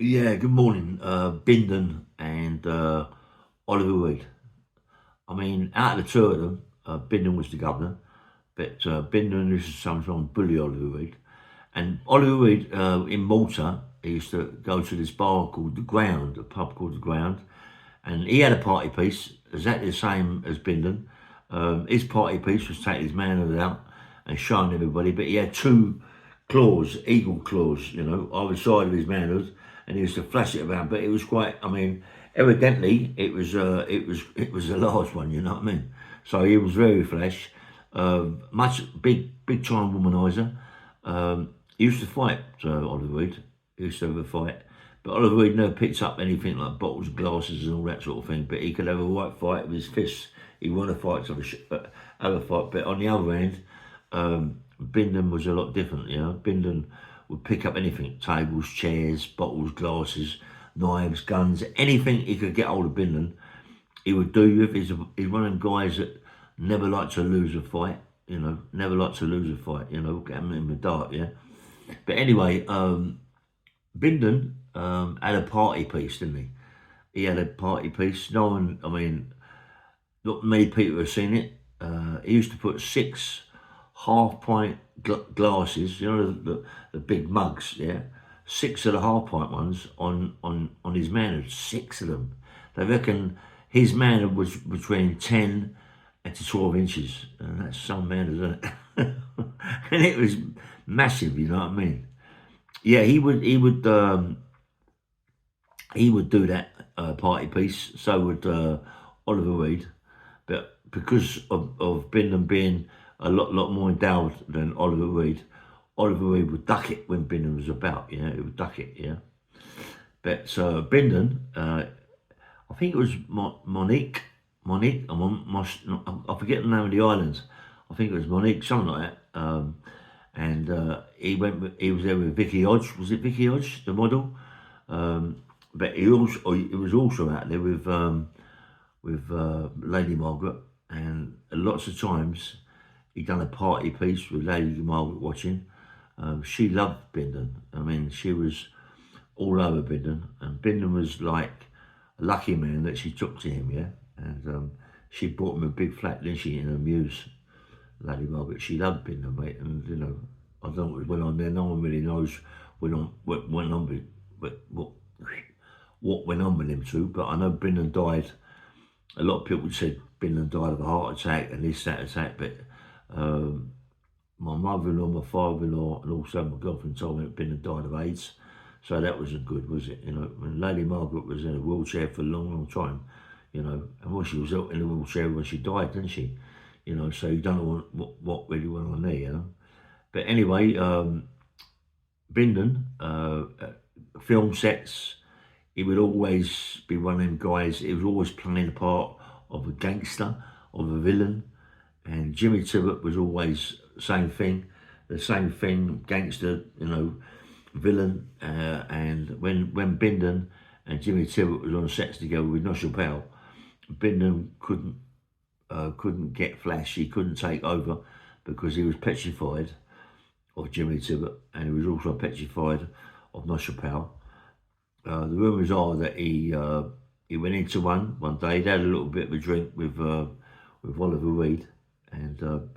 Yeah, good morning, Bindon and Oliver Reed. I mean, out of the two of them, Bindon was the governor, but Bindon used to sometimes bully Oliver Reed. And Oliver Reed in Malta, he used to go to this bar called The Ground, a pub called The Ground, and he had a party piece exactly the same as Bindon. His party piece was taking his manhood out and showing everybody, but he had two claws, eagle claws, either side of his manhood, and he used to flash it around. But it was quite, I mean, evidently it was a large one, you know what I mean? So he was very flash, much big time womanizer. He used to fight Oliver Reed. He used to have a fight. But Oliver Reed never picked up anything like bottles, glasses, and all that sort of thing. But he could have a right fight with his fists. He won a fight to have a fight. But on the other hand, Bindon was a lot different. Bindon would pick up anything: tables, chairs, bottles, glasses, knives, guns, anything he could get hold of. Bindon, he would do with. He's one of them guys that never liked to lose a fight. Never liked to lose a fight. Get him in the dark. Yeah. But anyway, Bindon had a party piece, didn't he? He had a party piece. No one, I mean, not many people have seen it. He used to put six half-pint glasses, the big mugs, yeah? Six of the half-pint ones on his manhood. Six of them. They reckon his manhood was between 10 and to 12 inches. And that's some manhood, isn't it? And it was massive, you know what I mean? Yeah, he would do that party piece. So would Oliver Reed, but because of Bindon being a lot more endowed than Oliver Reed, Oliver Reed would duck it when Bindon was about. Yeah, he would duck it. Yeah, but Bindon, I think it was Monique. I forget the name of the islands. I think it was Monique, something like that. And he was there with Vicky Hodge. Was it Vicky Hodge, the model? But he was also out there with Lady Margaret, and lots of times he done a party piece with Lady Margaret watching. She loved Bindon. I mean, she was all over Bindon, and Bindon was like a lucky man that she took to him, yeah. And she bought him a big flat, didn't she, in her muse, Lady Margaret. She loved Bindon, mate, and I don't know what went on there. No one really knows what went on with what went on with him too. But I know Bindon died. A lot of people said Bindon died of a heart attack and this, that attack, but um, my mother-in-law, my father-in-law, and also my girlfriend told me that Bindon died of AIDS. So that wasn't good, was it? And Lady Margaret was in a wheelchair for a long time, and when she was out in a wheelchair when she died, didn't she? So you don't know what really went on there. But anyway, Bindon, film sets, he would always be one of them guys. He was always playing the part of a gangster, of a villain. And Jimmy Tibbet was always the same thing, gangster, villain. And when Bindon and Jimmy Tibbet was on sets together with Noshel Powell, Bindon couldn't get flash. He couldn't take over because he was petrified of Jimmy Tibbet, and he was also petrified of Noshel Powell. The rumours are that he went into one day. He'd had a little bit of a drink with Oliver Reed, and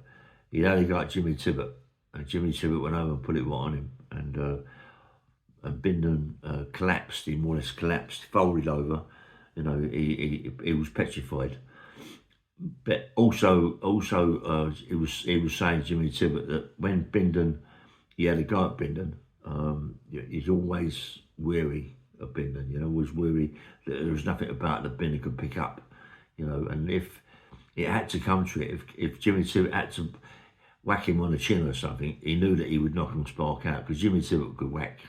he'd only got Jimmy Tibbet, and Jimmy Tibbet went over and put it right on him, and Bindon collapsed. He more or less collapsed, folded over. He was petrified. But also, he was saying Jimmy Tibbet that when Bindon, he had a go at Bindon. He's always weary of Bindon. Always weary that there was nothing about that Bindon could pick up. And if it had to come to it, if Jimmy Tibbet had to whack him on the chin or something, he knew that he would knock him spark out because Jimmy Tibbet could whack.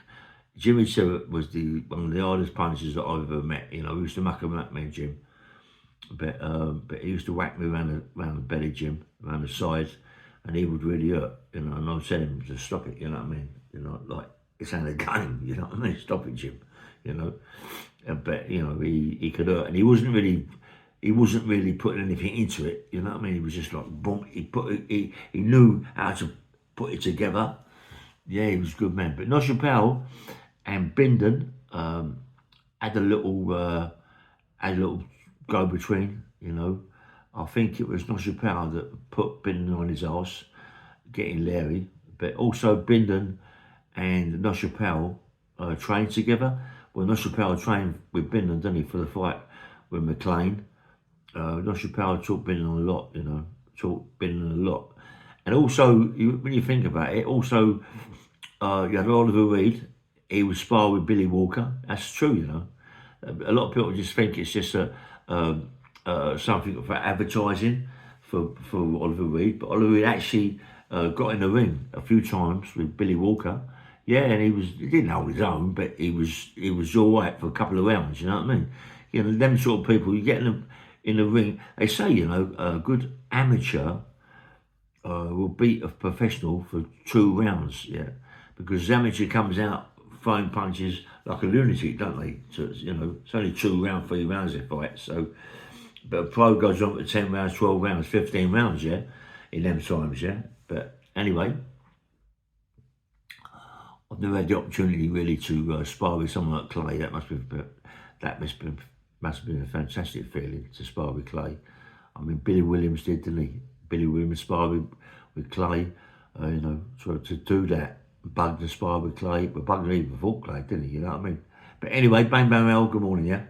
Jimmy Tibbet was one of the hardest punchers that I've ever met. He used to muck him up, man, Jim. But he used to whack me around the belly, Jim, around the sides, and he would really hurt, and I was telling him to stop it, you know what I mean? Like it's ain't a game, you know what I mean? Stop it, Jim, But he could hurt, and he wasn't really putting anything into it, you know what I mean? He was just like boom. He knew how to put it together. Yeah, he was a good man. But Noshel Powell and Bindon, had a little go between, you know. I think it was Nosher Power that put Bindon on his arse, getting Larry, but also Bindon and Nosher Powell trained together. Well, Nosher Powell trained with Bindon, didn't he, for the fight with McLean. Nosher Powell taught Bindon a lot, you know, taught Bindon a lot. And also, when you think about it, also, you had Oliver Reed, he would spar with Billy Walker. That's true, you know. A lot of people just think it's just something for advertising for Oliver Reed, but Oliver Reed actually got in the ring a few times with Billy Walker. Yeah, and he didn't hold his own, but he was all right for a couple of rounds. You know what I mean? You know, them sort of people, you get them in the ring. They say, you know, a good amateur will beat a professional for 2 rounds. Yeah, because the amateur comes out throwing punches like a lunatic, don't they? So you know, it's only 2 rounds, 3 rounds they fight. So, but a pro goes on for 10 rounds, 12 rounds, 15 rounds. Yeah, in them times. Yeah, but anyway. I've never had the opportunity really to spar with someone like Clay. Must have been a fantastic feeling to spar with Clay. I mean, Billy Williams did, didn't he? Billy Williams sparred with Clay. You know, to do that, Bug to spar with Clay, but Bug even fought Clay, didn't he? You know what I mean? But anyway, bang bang, good morning, yeah.